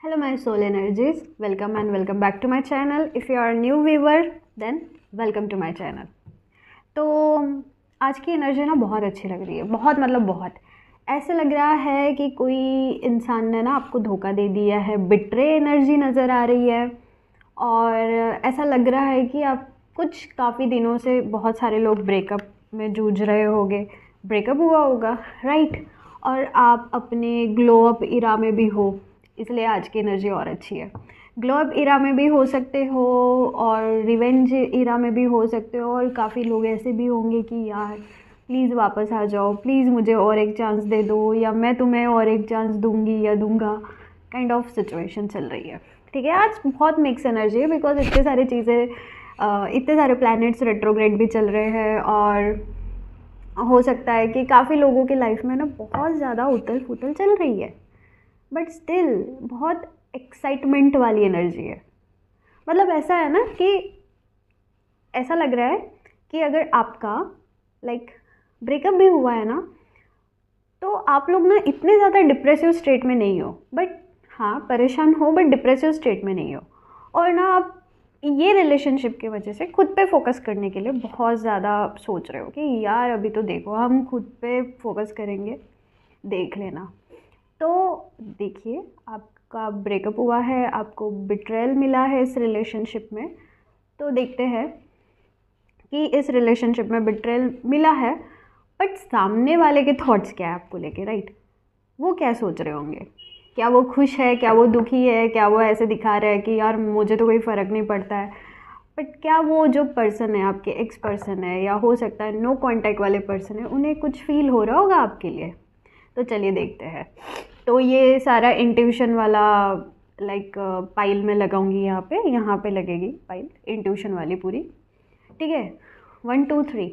Hello my soul energies, welcome and welcome back to my channel. If you are a new viewer then welcome to my channel. तो आज की energy ना बहुत अच्छी लग रही है, बहुत मतलब बहुत ऐसे लग रहा है कि कोई इंसान ने ना आपको धोखा दे दिया है, बिट्रे एनर्जी नज़र आ रही है और ऐसा लग रहा है कि आप कुछ काफ़ी दिनों से बहुत सारे लोग ब्रेकअप में जूझ रहे होंगे, ब्रेकअप हुआ होगा राइट, और आप अपने ग्लो अप इरा में भी हो, इसलिए आज की एनर्जी और अच्छी है। ग्लो अप इरा में भी हो सकते हो और रिवेंज इरा में भी हो सकते हो, और काफ़ी लोग ऐसे भी होंगे कि यार प्लीज़ वापस आ जाओ, प्लीज़ मुझे और एक चांस दे दो, या मैं तुम्हें और एक चांस दूंगी या दूंगा, काइंड ऑफ सिचुएशन चल रही है। ठीक है, आज बहुत मिक्स एनर्जी है बिकॉज इतने सारी चीज़ें, इतने सारे प्लैनेट्स रेट्रोग्रेड भी चल रहे हैं, और हो सकता है कि काफ़ी लोगों की लाइफ में ना बहुत ज़्यादा उथल पुथल चल रही है, बट स्टिल बहुत एक्साइटमेंट वाली एनर्जी है। मतलब ऐसा है ना कि ऐसा लग रहा है कि अगर आपका ब्रेकअप भी हुआ है ना, तो आप लोग ना इतने ज़्यादा डिप्रेसिव स्टेट में नहीं हो, बट हाँ परेशान हो, बट डिप्रेसिव स्टेट में नहीं हो। और ना आप ये रिलेशनशिप की वजह से खुद पे फोकस करने के लिए बहुत ज़्यादा सोच रहे हो कि यार अभी तो देखो हम खुद पे फोकस करेंगे, देख लेना। तो देखिए, आपका ब्रेकअप हुआ है, आपको बिट्रेयल मिला है इस रिलेशनशिप में, तो देखते हैं कि इस रिलेशनशिप में बिट्रेयल मिला है, बट सामने वाले के थॉट्स क्या है आपको लेके, राइट? वो क्या सोच रहे होंगे? क्या वो खुश है, क्या वो दुखी है, क्या वो ऐसे दिखा रहा है कि यार मुझे तो कोई फ़र्क नहीं पड़ता है, बट क्या वो जो पर्सन है, आपके एक्स पर्सन है, या हो सकता है नो कांटेक्ट वाले पर्सन है, उन्हें कुछ फील हो रहा होगा आपके लिए? तो चलिए देखते हैं। तो ये सारा इंट्यूशन वाला पाइल में लगाऊंगी, यहाँ पे लगेगी पाइल इंट्यूशन वाली पूरी। ठीक है, 1 2 3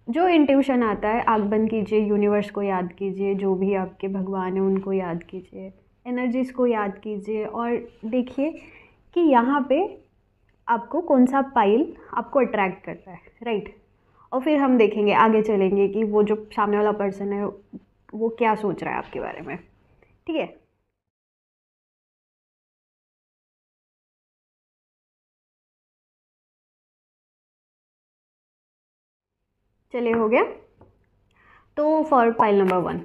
जो इंट्यूशन आता है, आँख बंद कीजिए, यूनिवर्स को याद कीजिए, जो भी आपके भगवान हैं उनको याद कीजिए, एनर्जीज़ को याद कीजिए, और देखिए कि यहाँ पे आपको कौन सा पाइल आपको अट्रैक्ट करता है, राइट? और फिर हम देखेंगे, आगे चलेंगे कि वो जो सामने वाला पर्सन है वो क्या सोच रहा है आपके बारे में। ठीक है, चलिए हो गया। तो फॉर पाइल नंबर 1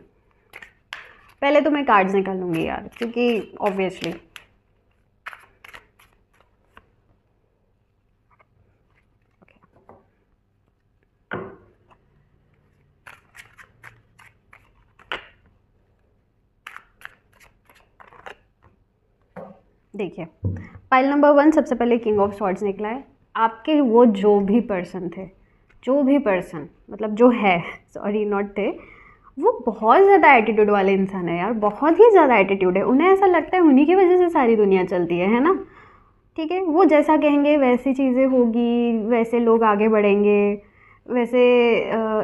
पहले तो मैं कार्ड्स निकालूंगी यार, क्योंकि ऑब्वियसली देखिए, पाइल नंबर 1 सबसे पहले किंग ऑफ स्वॉर्ड्स निकला है। आपके वो जो भी पर्सन थे, जो भी पर्सन मतलब जो है, सॉरी नॉट थे, वो बहुत ज़्यादा एटीट्यूड वाले इंसान है यार, बहुत ही ज़्यादा एटीट्यूड है। उन्हें ऐसा लगता है उन्हीं की वजह से सारी दुनिया चलती है ना? ठीक है, वो जैसा कहेंगे वैसी चीज़ें होगी, वैसे लोग आगे बढ़ेंगे, वैसे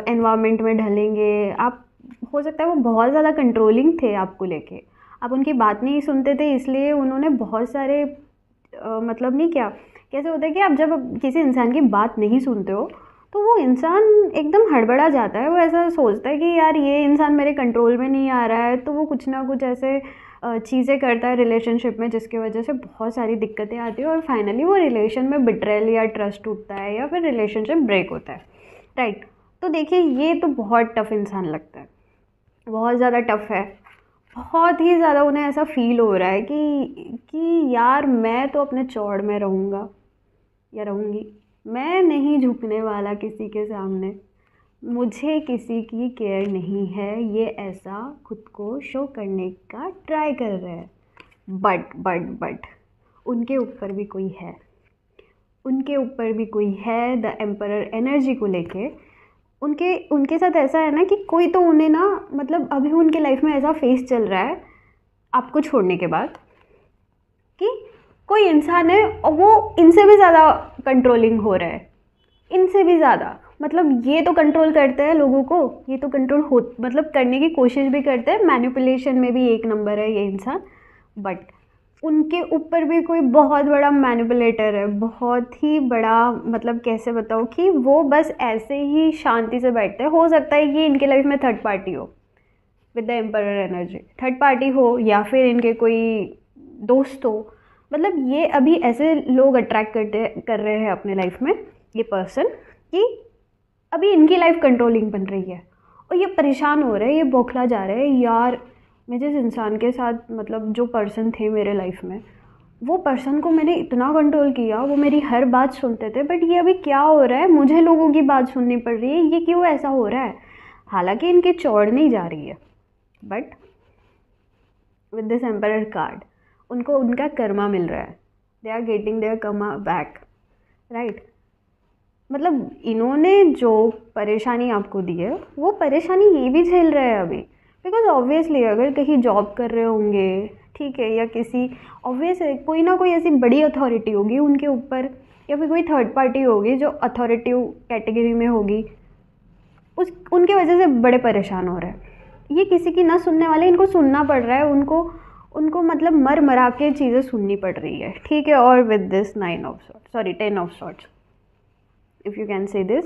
एनवायरनमेंट में ढलेंगे। आप हो सकता है वो बहुत ज़्यादा कंट्रोलिंग थे आपको लेके, आप उनकी बात नहीं सुनते थे, इसलिए उन्होंने बहुत सारे मतलब नहीं क्या, कैसे होता है कि आप जब किसी इंसान की बात नहीं सुनते हो तो वो इंसान एकदम हड़बड़ा जाता है, वो ऐसा सोचता है कि यार ये इंसान मेरे कंट्रोल में नहीं आ रहा है, तो वो कुछ ना कुछ ऐसे चीज़ें करता है रिलेशनशिप में, जिसकी वजह से बहुत सारी दिक्कतें आती है और फाइनली वो रिलेशन में बिट्रेयल या ट्रस्ट टूटता है, या फिर रिलेशनशिप ब्रेक होता है, राइट? तो देखिए, ये तो बहुत टफ इंसान लगता है, बहुत ज़्यादा टफ है, बहुत ही ज़्यादा उन्हें ऐसा फील हो रहा है कि यार मैं तो अपने चौड़ में रहूँगा या रहूँगी, मैं नहीं झुकने वाला किसी के सामने, मुझे किसी की केयर नहीं है, ये ऐसा खुद को शो करने का ट्राई कर रहे हैं। बट उनके ऊपर भी कोई है, उनके ऊपर भी कोई है, द एम्परर एनर्जी को लेके उनके उनके साथ ऐसा है ना कि कोई तो उन्हें ना, मतलब अभी उनके लाइफ में ऐसा फेस चल रहा है आपको छोड़ने के बाद कि कोई इंसान है और वो इनसे भी ज़्यादा कंट्रोलिंग हो रहा है, इनसे भी ज़्यादा। मतलब ये तो कंट्रोल करते हैं लोगों को, ये तो कंट्रोल हो मतलब करने की कोशिश भी करते हैं, मैनिपुलेशन में भी एक नंबर है ये इंसान, बट उनके ऊपर भी कोई बहुत बड़ा मैनिपुलेटर है, बहुत ही बड़ा, मतलब कैसे बताओ कि वो बस ऐसे ही शांति से बैठते हैं। हो सकता है कि इनके लाइफ में थर्ड पार्टी हो, with the emperor energy, third party हो, या फिर इनके कोई दोस्तों, मतलब ये अभी ऐसे लोग अट्रैक्ट कर रहे हैं अपने लाइफ में, ये पर्सन, कि अभी इनकी लाइफ कंट्रोलिंग बन रही है और ये परेशान हो रहे हैं, ये बौखला जा रहे हैं। यार मैं जिस इंसान के साथ, मतलब जो पर्सन थे मेरे लाइफ में, वो पर्सन को मैंने इतना कंट्रोल किया, वो मेरी हर बात सुनते थे, बट ये अभी क्या हो रहा है, मुझे लोगों की बात सुननी पड़ रही है, ये क्यों ऐसा हो रहा है। हालांकि इनकी चौड़ नहीं जा रही है, but with this emperor card उनको उनका कर्मा मिल रहा है, they are getting their karma back, right. मतलब इन्होंने जो परेशानी आपको दी है, वो परेशानी ये भी झेल रहे हैं अभी, बिकॉज ऑब्वियसली अगर कहीं जॉब कर रहे होंगे, ठीक है, या किसी ऑब्वियस कोई ना कोई ऐसी बड़ी अथॉरिटी होगी उनके ऊपर, या फिर कोई थर्ड पार्टी होगी जो अथॉरिटिव कैटेगरी में होगी, उनके वजह से बड़े परेशान हो रहे हैं। ये किसी की ना सुनने वाले, इनको सुनना पड़ रहा है, उनको मतलब मर मरा के चीज़ें सुननी पड़ रही है, ठीक है। और with this 10 of swords, if you can say this,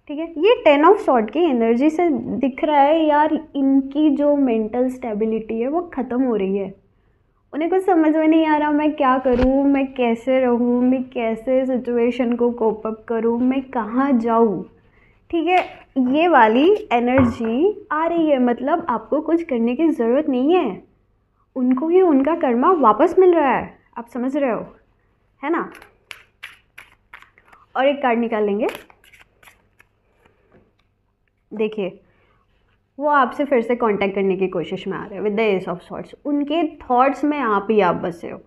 ठीक है, ये 10 ऑफ सॉर्ट की एनर्जी से दिख रहा है यार, इनकी जो मेंटल स्टेबिलिटी है वो ख़त्म हो रही है। उन्हें कुछ समझ में नहीं आ रहा, मैं क्या करूँ, मैं कैसे रहूँ, मैं कैसे सिचुएशन को कोप अप करूँ, मैं कहाँ जाऊँ, ठीक है। ये वाली एनर्जी आ रही है, मतलब आपको कुछ करने की ज़रूरत नहीं है, उनको ही उनका कर्मा वापस मिल रहा है, आप समझ रहे हो, है ना। और एक कार्ड निकाल लेंगे, देखिए वो आपसे फिर से कांटेक्ट करने की कोशिश में आ रहे हैं with the ace of swords. उनके थॉट्स में आप ही आप बसे हो,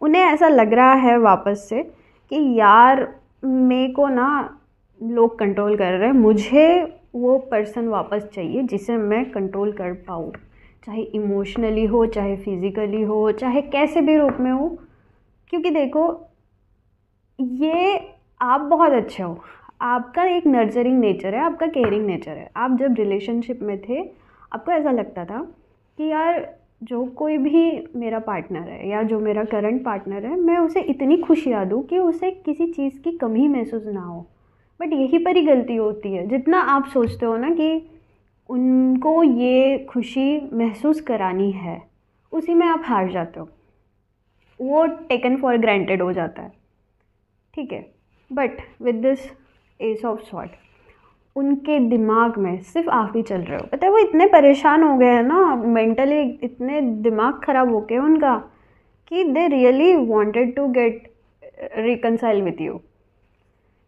उन्हें ऐसा लग रहा है वापस से कि यार मेरे को ना लोग कंट्रोल कर रहे हैं, मुझे वो पर्सन वापस चाहिए जिसे मैं कंट्रोल कर पाऊँ, चाहे इमोशनली हो, चाहे फिज़िकली हो, चाहे कैसे भी रूप में हो। क्योंकि देखो ये आप बहुत अच्छे हो, आपका एक नर्चरिंग नेचर है, आपका केयरिंग नेचर है। आप जब रिलेशनशिप में थे आपको ऐसा लगता था कि यार जो कोई भी मेरा पार्टनर है या जो मेरा करंट पार्टनर है, मैं उसे इतनी खुशियाँ दूँ कि उसे किसी चीज़ की कमी महसूस ना हो। बट यहीं पर ही गलती होती है, जितना आप सोचते हो ना कि उनको ये खुशी महसूस करानी है, उसी में आप हार जाते हो, वो टेकन फॉर ग्रांटेड हो जाता है, ठीक है। But with this ace of sort उनके दिमाग में सिर्फ आप ही चल रहे हो। पता है वो इतने परेशान हो गए हैं ना, मेंटली इतने दिमाग ख़राब हो गया उनका कि they really wanted to get reconcile with you,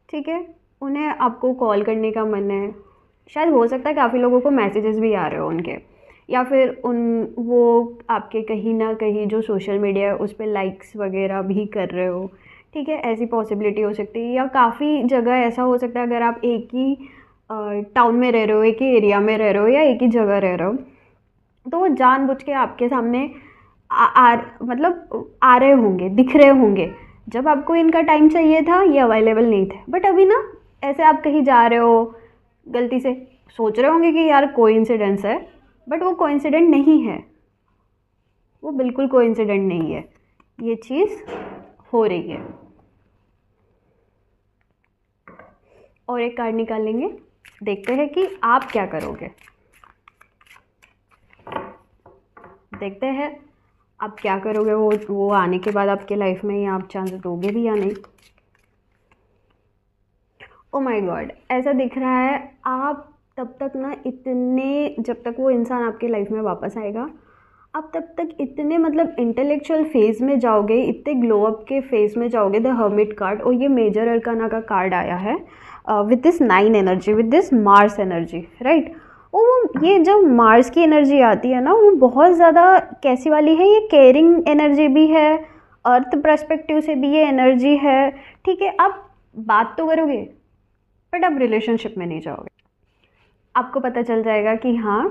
ठीक है। उन्हें आपको कॉल करने का मन है, शायद हो सकता है काफ़ी लोगों को मैसेजेस भी आ रहे हो उनके, या फिर वो आपके कहीं ना कहीं जो सोशल मीडिया है उस पर लाइक्स वगैरह भी कर रहे हो, ठीक है, ऐसी पॉसिबिलिटी हो सकती है। या काफ़ी जगह ऐसा हो सकता है, अगर आप एक ही टाउन में रह रहे हो, एक ही एरिया में रह रहे हो, या एक ही जगह रह रहे हो, तो वो जानबूझ के आपके सामने मतलब आ रहे होंगे, दिख रहे होंगे। जब आपको इनका टाइम चाहिए था ये अवेलेबल नहीं थे, बट अभी ना ऐसे आप कहीं जा रहे हो, गलती से सोच रहे होंगे कि यार कोइंसिडेंस है, बट वो कोइंसिडेंट नहीं है, वो बिल्कुल कोइंसिडेंट नहीं है, ये चीज़ हो रही है। और एक कार्ड निकाल लेंगे, देखते हैं कि आप क्या करोगे, देखते हैं आप क्या करोगे। वो आने के बाद आपके लाइफ में या आप चांस दोगे भी या नहीं। ओ माय गॉड, ऐसा दिख रहा है आप तब तक ना इतने, जब तक वो इंसान आपके लाइफ में वापस आएगा, आप तब तक इतने मतलब इंटेलेक्चुअल फेज़ में जाओगे, इतने ग्लो अप के फेज़ में जाओगे। द हर्मिट कार्ड, और ये मेजर अरकाना का कार्ड आया है with this 9 energy, with this Mars energy, right. वो ये जब मार्स की एनर्जी आती है ना, वो बहुत ज़्यादा कैसी वाली है, ये केयरिंग एनर्जी भी है, अर्थ पर्सपेक्टिव से भी ये एनर्जी है, ठीक है। आप बात तो करोगे बट आप रिलेशनशिप में नहीं जाओगे। आपको पता चल जाएगा कि हाँ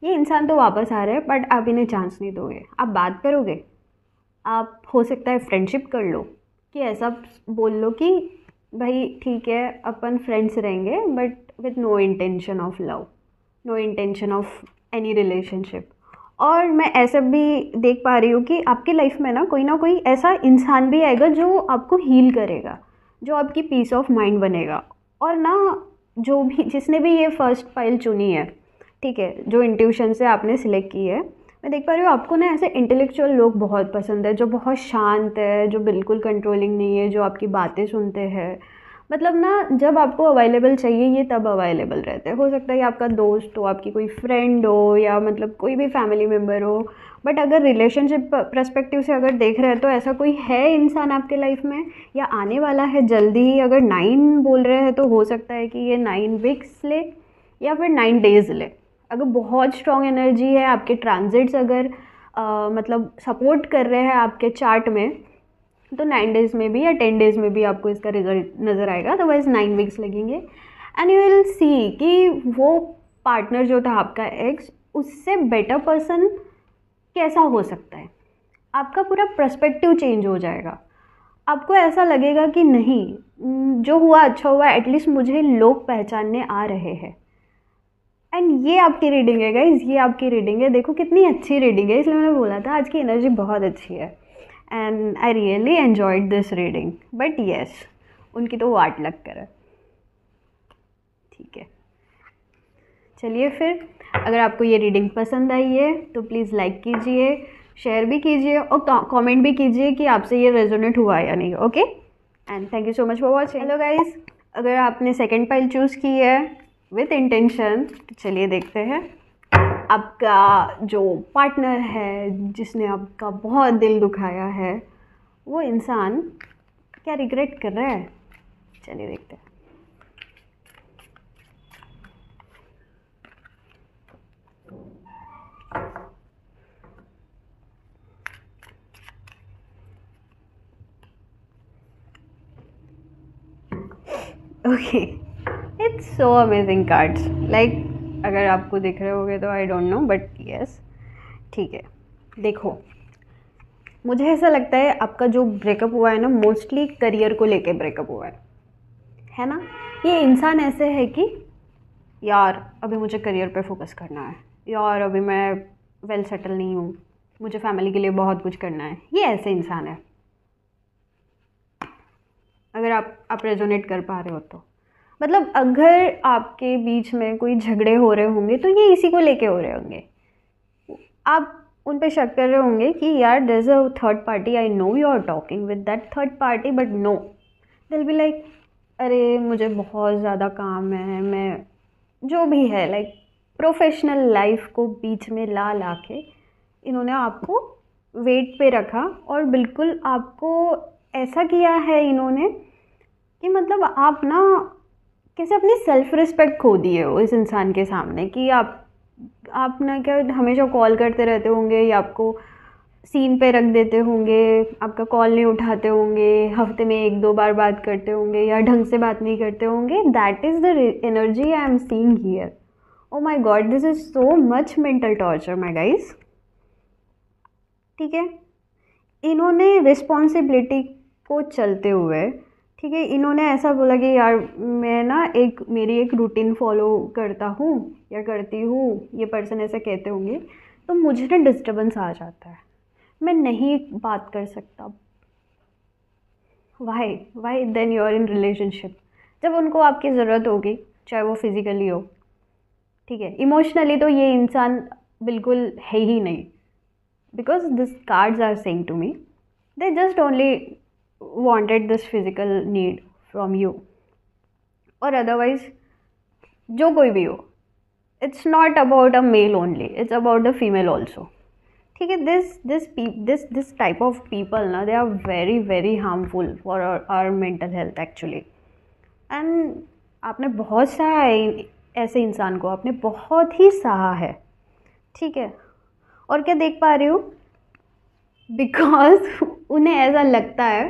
ये इंसान तो वापस आ रहे हैं, बट आप इन्हें चांस नहीं दोगे। आप बात करोगे, आप हो सकता है फ्रेंडशिप कर लो, कि ऐसा बोल लो कि भाई ठीक है अपन फ्रेंड्स रहेंगे, but with no intention of love, no intention of any relationship. और मैं ऐसा भी देख पा रही हूँ कि आपकी लाइफ में ना कोई ऐसा इंसान भी आएगा जो आपको हील करेगा, जो आपकी पीस ऑफ माइंड बनेगा। और ना जो भी जिसने भी ये फर्स्ट फाइल चुनी है, ठीक है, जो इंट्यूशन से आपने सिलेक्ट की है, मैं देख पा रही हूँ आपको ना ऐसे इंटेलेक्चुअल लोग बहुत पसंद है, जो बहुत शांत है, जो बिल्कुल कंट्रोलिंग नहीं है, जो आपकी बातें सुनते हैं। मतलब ना जब आपको अवेलेबल चाहिए ये तब अवेलेबल रहते हैं। हो सकता है कि आपका दोस्त हो, आपकी कोई फ्रेंड हो, या मतलब कोई भी फैमिली मेम्बर हो। बट अगर रिलेशनशिप पर्सपेक्टिव से अगर देख रहे हैं तो ऐसा कोई है इंसान आपके लाइफ में, या आने वाला है जल्दी ही। अगर 9 बोल रहे हैं तो हो सकता है कि ये 9 वीक्स ले या फिर 9 डेज़ ले। अगर बहुत स्ट्रॉन्ग एनर्जी है, आपके ट्रांजिट्स अगर मतलब सपोर्ट कर रहे हैं आपके चार्ट में, तो 9 डेज़ में भी या 10 डेज़ में भी आपको इसका रिजल्ट नज़र आएगा। अदरवाइज 9 वीक्स लगेंगे। एंड यू विल सी कि वो पार्टनर जो था आपका एक्स, उससे बेटर पर्सन कैसा हो सकता है। आपका पूरा पर्सपेक्टिव चेंज हो जाएगा। आपको ऐसा लगेगा कि नहीं, जो हुआ अच्छा हुआ, एटलीस्ट मुझे लोग पहचानने आ रहे हैं। एंड ये आपकी रीडिंग है गाइज, ये आपकी रीडिंग है। देखो कितनी अच्छी रीडिंग है, इसलिए मैंने बोला था आज की एनर्जी बहुत अच्छी है। And I really enjoyed this reading. But yes, उनकी तो वाट लग कर है। ठीक है, चलिए फिर, अगर आपको ये रीडिंग पसंद आई है तो प्लीज़ लाइक कीजिए, शेयर भी कीजिए और कमेंट भी कीजिए कि आपसे ये रेजोनेट हुआ या नहीं। Okay, and thank you so much for watching. Hello guys, अगर आपने सेकंड पाइल चूज़ की है विथ इंटेंशन, तो चलिए देखते हैं आपका जो पार्टनर है, जिसने आपका बहुत दिल दुखाया है, वो इंसान क्या रिग्रेट कर रहा है। चलिए देखते हैं। Okay, it's so amazing cards. Like अगर आपको दिख रहे होंगे तो I don't know, but yes, ठीक है। देखो, मुझे ऐसा लगता है आपका जो ब्रेकअप हुआ है ना, मोस्टली करियर को लेके ब्रेकअप हुआ है ना। ये इंसान ऐसे है कि यार अभी मुझे करियर पे फोकस करना है, यार अभी मैं वेल सेटल नहीं हूँ, मुझे फैमिली के लिए बहुत कुछ करना है। ये ऐसे इंसान है। अगर आप रेजोनेट कर पा रहे हो तो मतलब अगर आपके बीच में कोई झगड़े हो रहे होंगे तो ये इसी को लेके हो रहे होंगे। आप उन पे शक कर रहे होंगे कि यार there is a third party, I know you are talking with that third party, but no, they'll be like अरे मुझे बहुत ज़्यादा काम है, मैं जो भी है लाइक प्रोफेशनल लाइफ को बीच में ला ला के इन्होंने आपको वेट पे रखा और बिल्कुल आपको ऐसा किया है इन्होंने कि मतलब आप ना कैसे अपनी सेल्फ रिस्पेक्ट खो दिए हो इस इंसान के सामने। कि आप ना क्या हमेशा कॉल करते रहते होंगे, या आपको सीन पे रख देते होंगे, आपका कॉल नहीं उठाते होंगे, हफ्ते में 1-2 बार बात करते होंगे, या ढंग से बात नहीं करते होंगे। That is the energy I am seeing here. Oh my God, this is so much mental torture my guys. ठीक है, इन्होंने रिस्पॉन्सिबिलिटी को चलते हुए, ठीक है, इन्होंने ऐसा बोला कि यार मैं ना मेरी एक रूटीन फॉलो करता हूँ या करती हूँ, ये पर्सन ऐसा कहते होंगे, तो मुझे ना डिस्टर्बेंस आ जाता है, मैं नहीं बात कर सकता। Why then you are in relationship. जब उनको आपकी ज़रूरत होगी, चाहे वो फिज़िकली हो, ठीक है, इमोशनली तो ये इंसान बिल्कुल है ही नहीं। Because this cards are saying to me they just only wanted this physical need from you, और otherwise जो कोई भी हो, it's not about a male only, it's about the female also। ठीक है, this type of people ना, they are very very harmful for our mental health actually। and आपने बहुत सहा है ऐसे इंसान को, आपने बहुत ही सहा है। ठीक है, और क्या देख पा रही हूँ, बिकॉज उन्हें ऐसा लगता है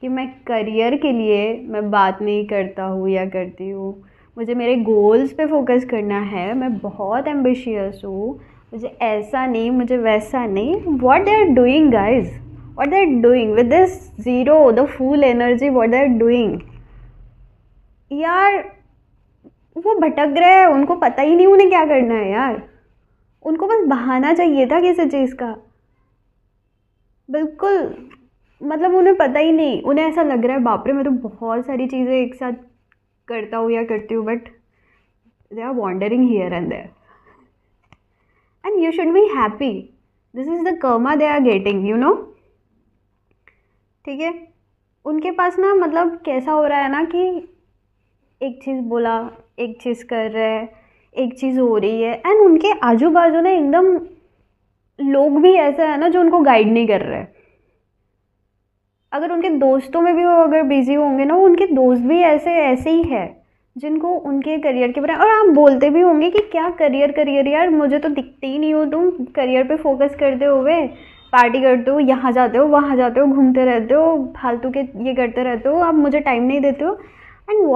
कि मैं करियर के लिए मैं बात नहीं करता हूँ या करती हूँ, मुझे मेरे गोल्स पे फोकस करना है, मैं बहुत एम्बिशियस हूँ, मुझे ऐसा नहीं, मुझे वैसा नहीं। What they are doing guys, what they are doing with this zero the full energy, what they are doing. यार वो भटक रहे हैं, उनको पता ही नहीं उन्हें क्या करना है यार, उनको बस बहाना चाहिए था किसी चीज़ का। बिल्कुल, मतलब उन्हें पता ही नहीं, उन्हें ऐसा लग रहा है बाप रे मैं तो बहुत सारी चीज़ें एक साथ करता हूँ या करती हूँ, but they are wandering here and there. And you should be happy this is the karma they are getting, you know. ठीक है, उनके पास ना मतलब कैसा हो रहा है ना कि एक चीज़ बोला, एक चीज़ कर रहे हैं, एक चीज़ हो रही है, एंड उनके आजू बाजू ना एकदम लोग भी ऐसे है ना जो उनको गाइड नहीं कर रहे। अगर उनके दोस्तों में भी वो अगर बिजी होंगे ना, उनके दोस्त भी ऐसे ऐसे ही है जिनको उनके करियर के बारे में, और आप बोलते भी होंगे कि क्या करियर करियर यार, मुझे तो दिखते ही नहीं हो तुम करियर पे फोकस करते हुए, पार्टी करते हो, यहाँ जाते हो वहाँ जाते हो, घूमते रहते हो, फालतू के ये करते रहते हो, आप मुझे टाइम नहीं देते हो। And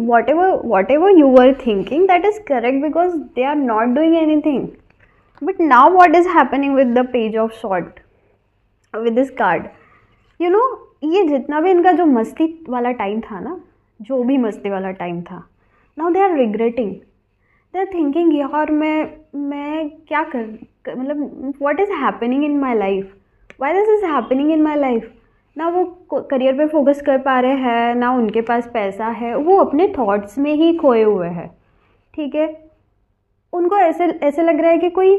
whatever you were thinking that is correct because they are not doing anything. But now what is happening with the page of sword with this card, you know, ये जितना भी इनका जो मस्ती वाला टाइम था ना, जो भी मस्ती वाला टाइम था, now they are regretting, they are thinking यार मैं क्या कर मतलब what is happening in my life, why this is happening in my life. ना वो करियर पे फोकस कर पा रहे हैं, ना उनके पास पैसा है, वो अपने थॉट्स में ही खोए हुए हैं। ठीक है, उनको ऐसे ऐसे लग रहा है कि कोई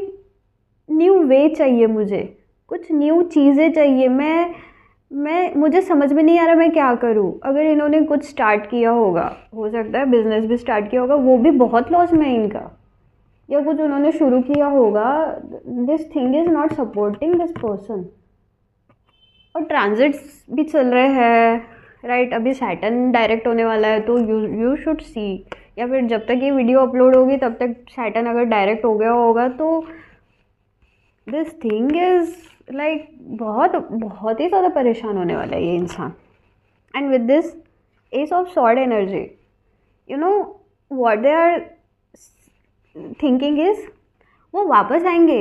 न्यू वे चाहिए, मुझे कुछ न्यू चीज़ें चाहिए, मुझे समझ में नहीं आ रहा मैं क्या करूं। अगर इन्होंने कुछ स्टार्ट किया होगा, हो सकता है बिजनेस भी स्टार्ट किया होगा, वो भी बहुत लॉस में है इनका, या कुछ उन्होंने शुरू किया होगा, this thing is not supporting this person. और ट्रांजिट्स भी चल रहे हैं, राइट। अभी सैटर्न डायरेक्ट होने वाला है, तो यू शुड सी, या फिर जब तक ये वीडियो अपलोड होगी तब तक सैटर्न अगर डायरेक्ट हो गया होगा, तो दिस थिंग इज़ लाइक बहुत बहुत ही ज़्यादा परेशान होने वाला है ये इंसान। And with this ace of sword energy, you know what they are thinking is, वो वापस आएंगे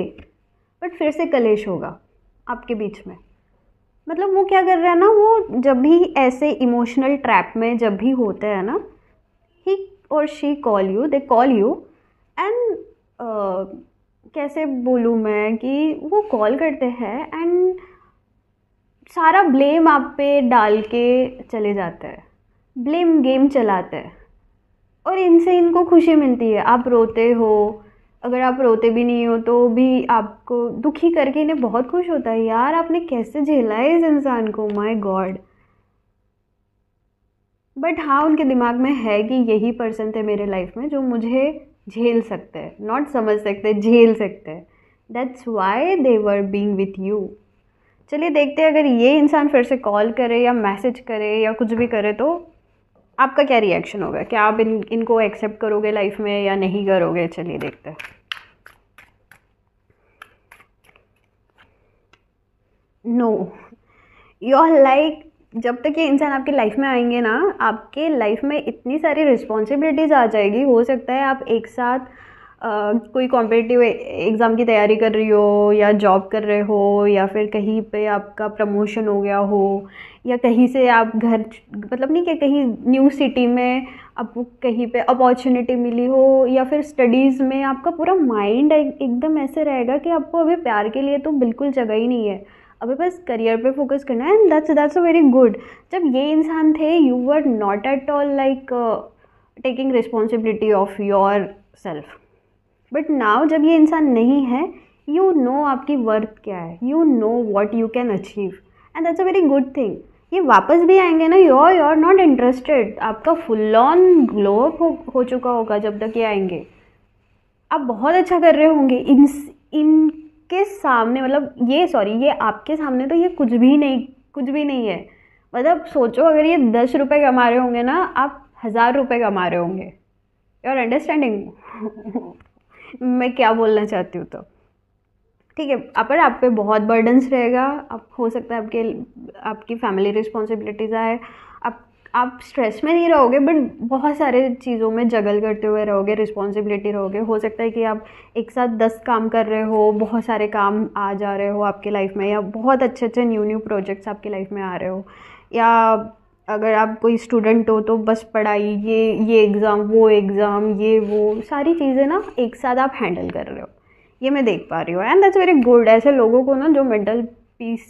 बट फिर से कलेश होगा आपके बीच में। मतलब वो क्या कर रहा है ना, वो जब भी ऐसे इमोशनल ट्रैप में जब भी होते हैं ना, ही और she call you, they call you, and कैसे बोलूँ मैं कि वो कॉल करते हैं एंड सारा ब्लेम आप पे डाल के चले जाते हैं, ब्लेम गेम चलाते हैं, और इनसे इनको खुशी मिलती है। आप रोते हो, अगर आप रोते भी नहीं हो तो भी आपको दुखी करके इन्हें बहुत खुश होता है, यार आपने कैसे झेला है इस इंसान को, माय गॉड। बट हाँ, उनके दिमाग में है कि यही पर्सन थे मेरे लाइफ में जो मुझे झेल सकते हैं, नॉट समझ सकते, झेल सकते हैं, that's why they were being with you. चलिए देखते हैं, अगर ये इंसान फिर से कॉल करे या मैसेज करे या कुछ भी करे तो आपका क्या रिएक्शन होगा, क्या आप इनको एक्सेप्ट करोगे लाइफ में या नहीं करोगे। चलिए देखते हैं। नो, यू आर लाइक, जब तक ये इंसान आपके लाइफ में आएंगे ना, आपके लाइफ में इतनी सारी रिस्पॉन्सिबिलिटीज़ आ जाएगी। हो सकता है आप एक साथ कोई कॉम्पिटिटिव एग्ज़ाम की तैयारी कर रही हो, या जॉब कर रहे हो, या फिर कहीं पे आपका प्रमोशन हो गया हो, या कहीं से आप घर मतलब नहीं कि कहीं न्यू सिटी में आपको कहीं पे अपॉर्चुनिटी मिली हो, या फिर स्टडीज़ में आपका पूरा माइंड एकदम ऐसे रहेगा कि आपको अभी प्यार के लिए तो बिल्कुल जगह ही नहीं है, अभी बस करियर पे फोकस करना है, and that's a very good. जब ये इंसान थे, you were not at all like taking responsibility of your self. But now जब ये इंसान नहीं है, यू नो आपकी वर्थ क्या है, you know what you can achieve, and that's a very good thing. ये वापस भी आएंगे ना, यू आर नॉट इंटरेस्टेड, आपका फुल ऑन ग्लो अप हो चुका होगा जब तक ये आएंगे, आप बहुत अच्छा कर रहे होंगे इनके सामने, मतलब ये आपके सामने तो ये कुछ भी नहीं है। मतलब सोचो, अगर ये 10 रुपये कमा रहे होंगे ना, आप 1000 रुपये कमा रहे होंगे। यू आर अंडरस्टैंडिंग मैं क्या बोलना चाहती हूँ। तो ठीक है, पर आप पे बहुत बर्डन्स रहेगा, आप हो सकता है आपकी फैमिली रिस्पॉन्सिबिलिटीज़ आए, आप स्ट्रेस में नहीं रहोगे, बट बहुत सारे चीज़ों में जगल करते हुए रहोगे, रिस्पॉन्सिबिलिटी रहोगे। हो सकता है कि आप एक साथ 10 काम कर रहे हो, बहुत सारे काम आ जा रहे हो आपके लाइफ में, या बहुत अच्छे न्यू प्रोजेक्ट्स आपकी लाइफ में आ रहे हो, या अगर आप कोई स्टूडेंट हो तो बस पढ़ाई, ये एग्ज़ाम, वो एग्ज़ाम, ये वो सारी चीज़ें ना एक साथ आप हैंडल कर रहे हो, ये मैं देख पा रही हूँ। And that's very good. ऐसे लोगों को ना जो मेंटल पीस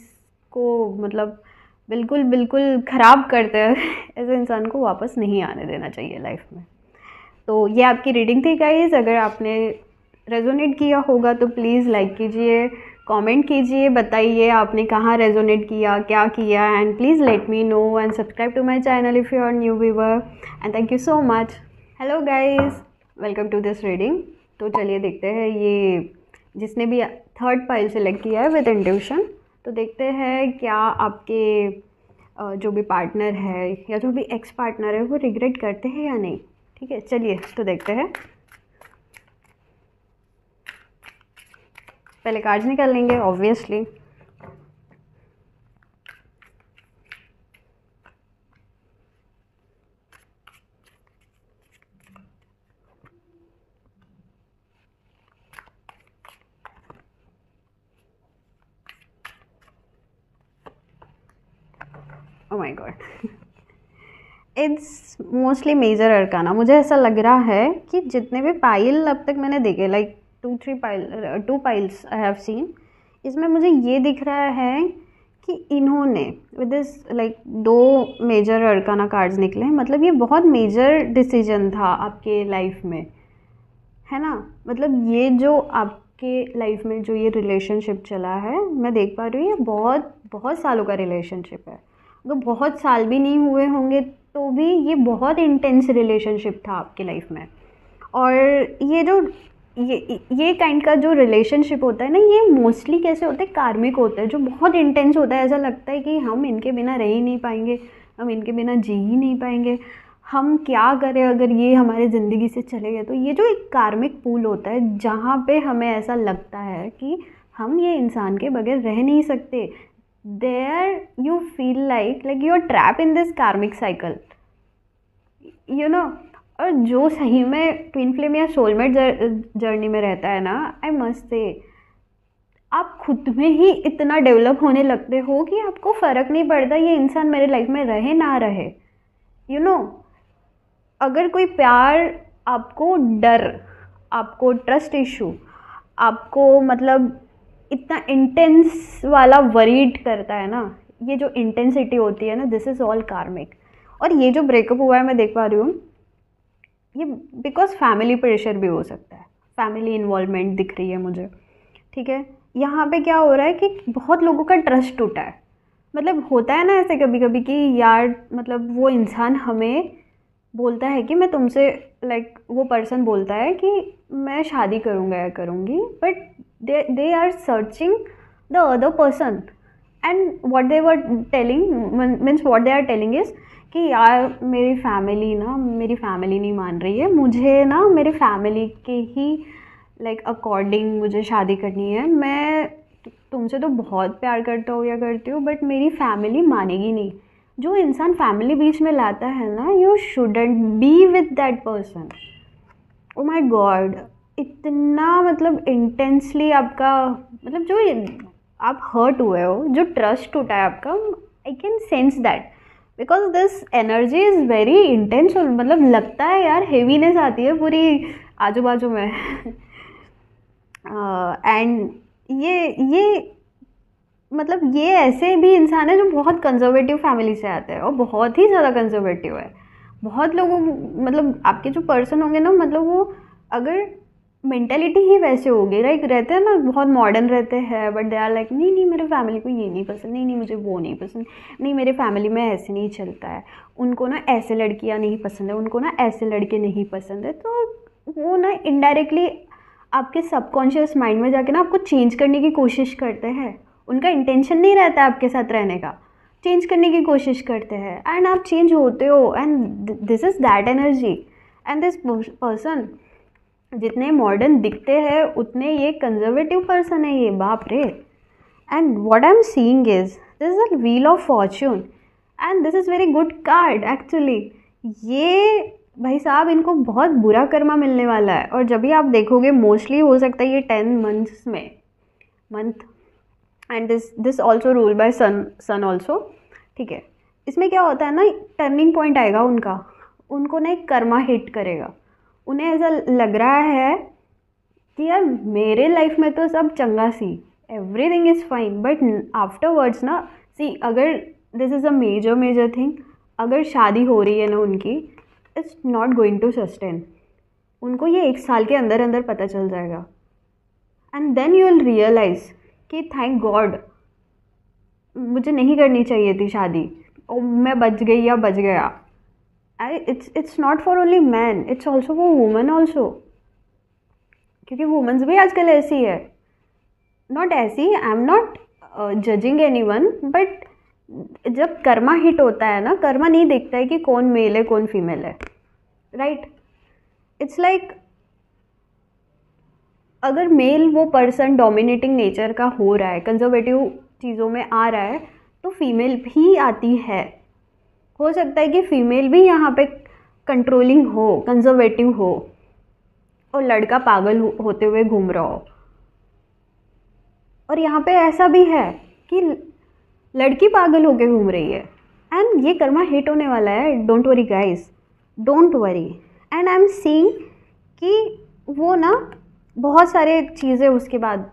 को मतलब बिल्कुल ख़राब करते हैं ऐसे इंसान को वापस नहीं आने देना चाहिए लाइफ में। तो ये आपकी रीडिंग थी गाइस। अगर आपने रेजोनेट किया होगा तो प्लीज़ लाइक कीजिए, कमेंट कीजिए, बताइए आपने कहाँ रेजोनेट किया, क्या किया, and please let me know and subscribe to my channel if you are new viewer and thank you so much. Hello guys, welcome to this reading. तो चलिए देखते हैं ये जिसने भी थर्ड पाइल सेलेक्ट किया है विद इंट्यूशन, तो देखते हैं क्या आपके जो भी पार्टनर है या जो भी एक्स पार्टनर है वो रिग्रेट करते हैं या नहीं। ठीक है, चलिए तो देखते हैं। पहले कार्ड्स निकाल लेंगे obviously. Oh my God, it's mostly major arcana. मुझे ऐसा लग रहा है कि जितने भी पाइल अब तक मैंने देखे, like 2 piles I have seen, इसमें मुझे ये दिख रहा है कि इन्होंने with this like 2 major arcana cards निकले, मतलब ये बहुत मेजर डिसीजन था आपके लाइफ में, है ना। मतलब ये जो आपके लाइफ में जो ये रिलेशनशिप चला है, मैं देख पा रही हूँ ये बहुत बहुत सालों का रिलेशनशिप है। अगर बहुत साल भी नहीं हुए होंगे तो भी ये बहुत इंटेंस रिलेशनशिप था आपके लाइफ में। और ये काइंड का जो रिलेशनशिप होता है ना, ये मोस्टली कैसे होता है, कार्मिक होता है, जो बहुत इंटेंस होता है। ऐसा लगता है कि हम इनके बिना रह ही नहीं पाएंगे, हम इनके बिना जी ही नहीं पाएंगे, हम क्या करें अगर ये हमारे ज़िंदगी से चले गए। तो ये जो एक कार्मिक पूल होता है जहाँ पे हमें ऐसा लगता है कि हम ये इंसान के बगैर रह नहीं सकते, there you feel like you're trapped in this karmic cycle, you know। और जो सही में ट्विन फ्लेम या सोलमेट जर्नी में रहता है ना, आई मस्ट से आप खुद में ही इतना डेवलप होने लगते हो कि आपको फ़र्क नहीं पड़ता ये इंसान मेरे लाइफ में रहे ना रहे, you know। अगर कोई प्यार आपको डर, आपको ट्रस्ट इशू, आपको मतलब इतना इंटेंस वाला वरीड करता है ना, ये जो इंटेंसिटी होती है ना, दिस इज़ ऑल कार्मिक। और ये जो ब्रेकअप हुआ है मैं देख पा रही हूँ, ये बिकॉज फैमिली प्रेशर भी हो सकता है, फैमिली इन्वॉल्वमेंट दिख रही है मुझे। ठीक है, यहाँ पे क्या हो रहा है कि बहुत लोगों का ट्रस्ट टूटा है। मतलब होता है ना ऐसे कभी कभी कि यार, मतलब वो इंसान हमें बोलता है कि मैं तुमसे लाइक वो पर्सन बोलता है कि मैं शादी करूँगा या करूँगी, but they are searching the other person, and what they were telling means what they are telling is कि यार मेरी फैमिली नहीं मान रही है, मुझे ना मेरी फैमिली के ही लाइक अकॉर्डिंग मुझे शादी करनी है, मैं तुमसे तो बहुत प्यार करता हूँ या करती हूँ, बट मेरी फैमिली मानेगी नहीं। जो इंसान फैमिली बीच में लाता है ना, you shouldn't be with that person. Oh my God, इतना मतलब इंटेंसली आपका मतलब जो आप हर्ट हुए हो, जो ट्रस्ट टूटा है आपका, I can sense that because this energy is very intense. मतलब लगता है यार, हेवीनेस आती है पूरी आजू बाजू में। एंड ये मतलब ये ऐसे भी इंसान है जो बहुत कंजर्वेटिव फैमिली से आते हैं और बहुत ही ज़्यादा कंजर्वेटिव है। बहुत लोगों मतलब आपके जो पर्सन होंगे ना, मतलब वो अगर मेंटेलिटी ही वैसे होगी, लाइक रहते हैं ना, बहुत मॉडर्न रहते हैं, बट दे आर लाइक नहीं नहीं मेरे फैमिली को ये नहीं पसंद, नहीं नहीं मुझे वो नहीं पसंद, नहीं मेरे फैमिली में ऐसे नहीं चलता है, उनको ना ऐसे लड़कियां नहीं पसंद है, उनको ना ऐसे लड़के नहीं पसंद है। तो वो ना इनडायरेक्टली आपके सबकॉन्शियस माइंड में जाके ना आपको चेंज करने की कोशिश करते हैं। उनका इंटेंशन नहीं रहता है आपके साथ रहने का, चेंज करने की कोशिश करते हैं, एंड आप चेंज होते हो, and this is that energy. And this person जितने मॉडर्न दिखते हैं उतने ये कंजर्वेटिव पर्सन है ये, बाप रे। And what I am seeing is this is a wheel of Fortune, and this is very good card actually. ये भाई साहब, इनको बहुत बुरा कर्मा मिलने वाला है, और जब भी आप देखोगे मोस्टली हो सकता है ये 10 मंथ्स में month, and this also rule by sun also. ठीक है, इसमें क्या होता है ना, टर्निंग पॉइंट आएगा उनको ना एक कर्मा हिट करेगा। उन्हें ऐसा लग रहा है कि यार मेरे लाइफ में तो सब चंगा सी, everything is fine, but afterwards ना सी, अगर this is a major thing, अगर शादी हो रही है ना उनकी, it's not going to sustain. उनको ये 1 साल के अंदर अंदर पता चल जाएगा and then you will realise कि थैंक गॉड मुझे नहीं करनी चाहिए थी शादी, और मैं बच गई या बच गया. It's not for only man, it's also for women also, क्योंकि वुमेन्स भी आजकल ऐसी है. नॉट ऐसी, I am not judging any one, but जब कर्मा हिट होता है ना, कर्मा नहीं देखता है कि कौन मेल है कौन फीमेल है, राइट. इट्स लाइक अगर मेल वो पर्सन डोमिनेटिंग नेचर का हो रहा है, कंजर्वेटिव चीज़ों में आ रहा है, तो फीमेल भी आती है. हो सकता है कि फीमेल भी यहाँ पे कंट्रोलिंग हो, कंजर्वेटिव हो, और लड़का पागल होते हुए घूम रहा हो. और यहाँ पे ऐसा भी है कि लड़की पागल होके घूम रही है. एंड ये कर्मा हिट होने वाला है. Don't worry guys, don't worry. And I am seeing कि वो ना बहुत सारे चीज़ें उसके बाद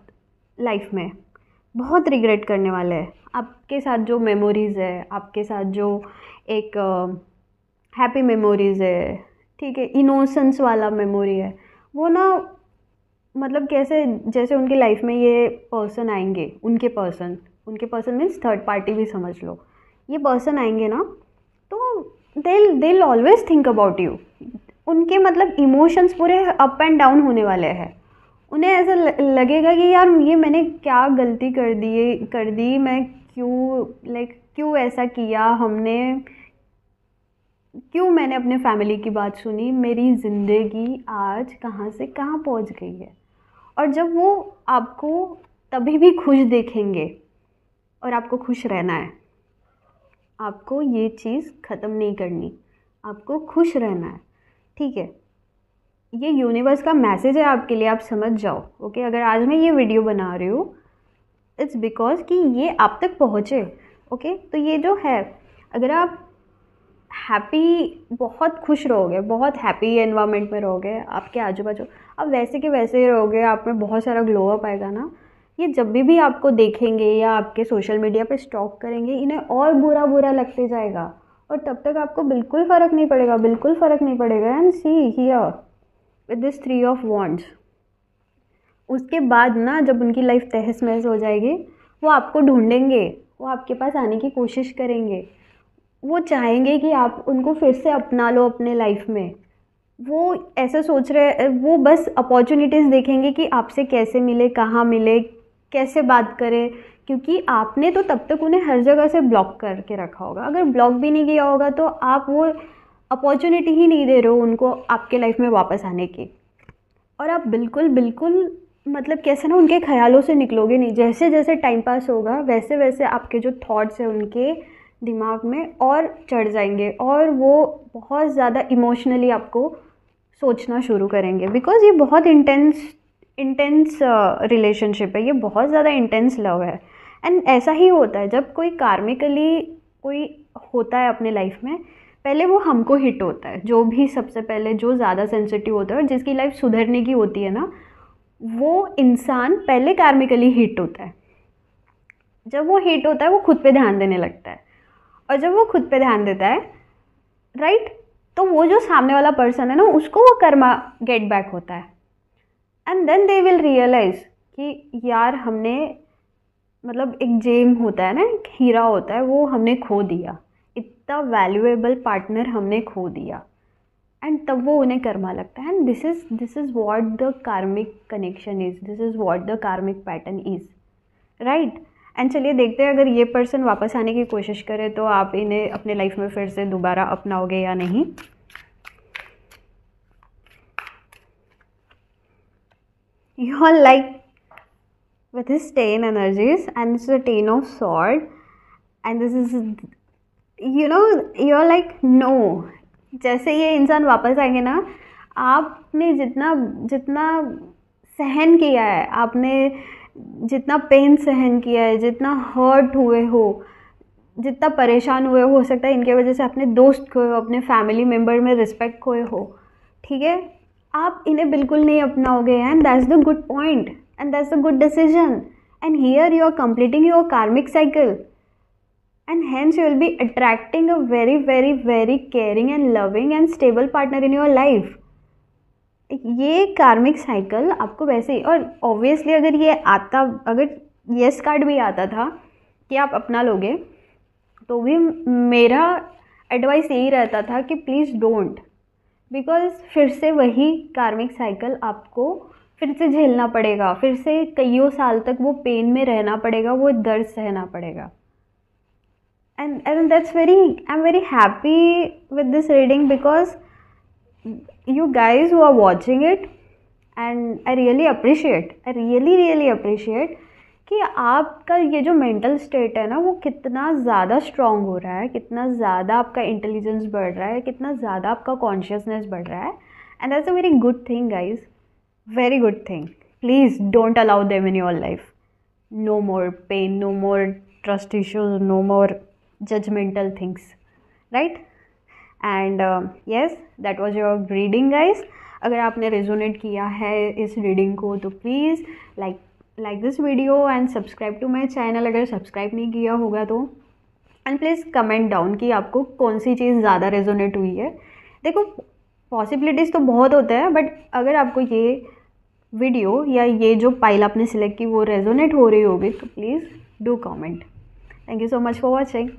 लाइफ में बहुत रिग्रेट करने वाले हैं. आपके साथ जो मेमोरीज़ है, आपके साथ जो एक हैप्पी मेमोरीज़ है, ठीक है, इनोसेंस वाला मेमोरी है, वो ना मतलब कैसे जैसे उनकी लाइफ में ये पर्सन आएंगे, उनके पर्सन मीन्स थर्ड पार्टी भी समझ लो, ये पर्सन आएंगे ना, तो दिल ऑलवेज थिंक अबाउट यू. उनके मतलब इमोशंस पूरे अप एंड डाउन होने वाले हैं. उन्हें ऐसा लगेगा कि यार ये मैंने क्या गलती कर दी, मैं क्यों ऐसा किया हमने, क्यों मैंने अपने फैमिली की बात सुनी, मेरी ज़िंदगी आज कहाँ से कहाँ पहुँच गई है. और जब वो आपको तभी भी खुश देखेंगे, और आपको खुश रहना है, आपको ये चीज़ ख़त्म नहीं करनी, आपको खुश रहना है, ठीक है. ये यूनिवर्स का मैसेज है आपके लिए, आप समझ जाओ. ओके, अगर आज मैं ये वीडियो बना रही हूँ, इट्स बिकॉज कि ये आप तक पहुँचे. ओके, तो ये जो है, अगर आप हैप्पी, बहुत खुश रहोगे, बहुत हैप्पी एनवायरनमेंट में रहोगे, आपके आजू बाजू आप वैसे के वैसे ही रहोगे, आप में बहुत सारा ग्लो अप आएगा ना, ये जब भी आपको देखेंगे या आपके सोशल मीडिया पे स्टॉक करेंगे, इन्हें और बुरा लगते जाएगा. और तब तक आपको बिल्कुल फ़र्क नहीं पड़ेगा. And see here with this 3 of wands, उसके बाद ना जब उनकी लाइफ तहस महस हो जाएगी, वो आपको ढूंढेंगे, वो आपके पास आने की कोशिश करेंगे, वो चाहेंगे कि आप उनको फिर से अपना लो अपने लाइफ में. वो ऐसे सोच रहे, वो बस अपॉर्चुनिटीज़ देखेंगे कि आपसे कैसे मिले, कहाँ मिले, कैसे बात करें, क्योंकि आपने तो तब तक उन्हें हर जगह से ब्लॉक करके रखा होगा. अगर ब्लॉक भी नहीं किया होगा तो आप वो अपॉर्चुनिटी ही नहीं दे रहे हो उनको आपके लाइफ में वापस आने की. और आप बिल्कुल मतलब कैसे ना उनके ख्यालों से निकलोगे नहीं. जैसे जैसे टाइम पास होगा वैसे वैसे आपके जो थॉट्स हैं उनके दिमाग में और चढ़ जाएंगे, और वो बहुत ज़्यादा इमोशनली आपको सोचना शुरू करेंगे. बिकॉज ये बहुत इंटेंस रिलेशनशिप है, ये बहुत ज़्यादा इंटेंस लव है. एंड ऐसा ही होता है जब कोई कार्मिकली कोई होता है अपने लाइफ में, पहले वो हमको हिट होता है. जो भी सबसे पहले जो ज़्यादा सेंसिटिव होता है और जिसकी लाइफ सुधरने की होती है ना, वो इंसान पहले कार्मिकली हिट होता है. जब वो हिट होता है वो खुद पे ध्यान देने लगता है, और जब वो खुद पे ध्यान देता है, राइट, तो वो जो सामने वाला पर्सन है ना, उसको वो कर्मा गेट बैक होता है. And then they will realise कि यार हमने मतलब एक जेम होता है ना, एक हीरा होता है, वो हमने खो दिया, इतना वैल्यूएबल पार्टनर हमने खो दिया. एंड तब वो उन्हें कर्मा लगता है. And this is what the karmic connection is, this is what the कार्मिक पैटर्न इज़, राइट. एंड चलिए देखते हैं, अगर ये पर्सन वापस आने की कोशिश करे तो आप इन्हें अपने लाइफ में फिर से दोबारा अपनाओगे या नहीं. You are like with his 10 energies, and this is a 10 of sword, and this is, you are like no. जैसे ये इंसान वापस आएंगे ना, आपने जितना सहन किया है, आपने जितना पेन सहन किया है, जितना हर्ट हुए हो, जितना परेशान हुए हो सकता है इनके वजह से अपने दोस्त खोए हो, अपने फैमिली मेम्बर में रिस्पेक्ट खोए हो, ठीक है, आप इन्हें बिल्कुल नहीं अपनाओगे. And that's the good point, and that's the good decision. And here you are completing your karmic cycle, and hence you will be attracting a very caring and loving and stable partner in your life. ये कार्मिक cycle आपको वैसे ही, और obviously अगर ये आता, अगर yes card भी आता था कि आप अपना लोगे, तो भी मेरा एडवाइस यही रहता था कि प्लीज़ डोंट, बिकॉज़ फिर से वही कार्मिक साइकिल आपको फिर से झेलना पड़ेगा, फिर से कईयों साल तक वो पेन में रहना पड़ेगा, वो दर्द सहना पड़ेगा. And that's very, I'm very happy with this reading because you guys who are watching it, and I really appreciate, I really appreciate कि आपका ये जो मेंटल स्टेट है ना, वो कितना ज़्यादा स्ट्रॉन्ग हो रहा है, कितना ज़्यादा आपका इंटेलिजेंस बढ़ रहा है, कितना ज़्यादा आपका कॉन्शियसनेस बढ़ रहा है. And that's a very good thing guys, very good thing. Please don't allow them in your life. No more pain, no more trust issues, no more judgmental things, right? And yes, that was your reading guys. अगर आपने resonate किया है इस reading को तो please like this video and subscribe to my channel अगर subscribe नहीं किया होगा तो. एंड प्लीज़ कमेंट डाउन कि आपको कौन सी चीज़ ज़्यादा रेजोनेट हुई है. देखो, पॉसिबिलिटीज़ तो बहुत होते हैं, बट अगर आपको ये वीडियो या ये जो पाइल आपने सिलेक्ट की वो रेजोनेट हो रही होगी तो please do comment. Thank you so much for watching.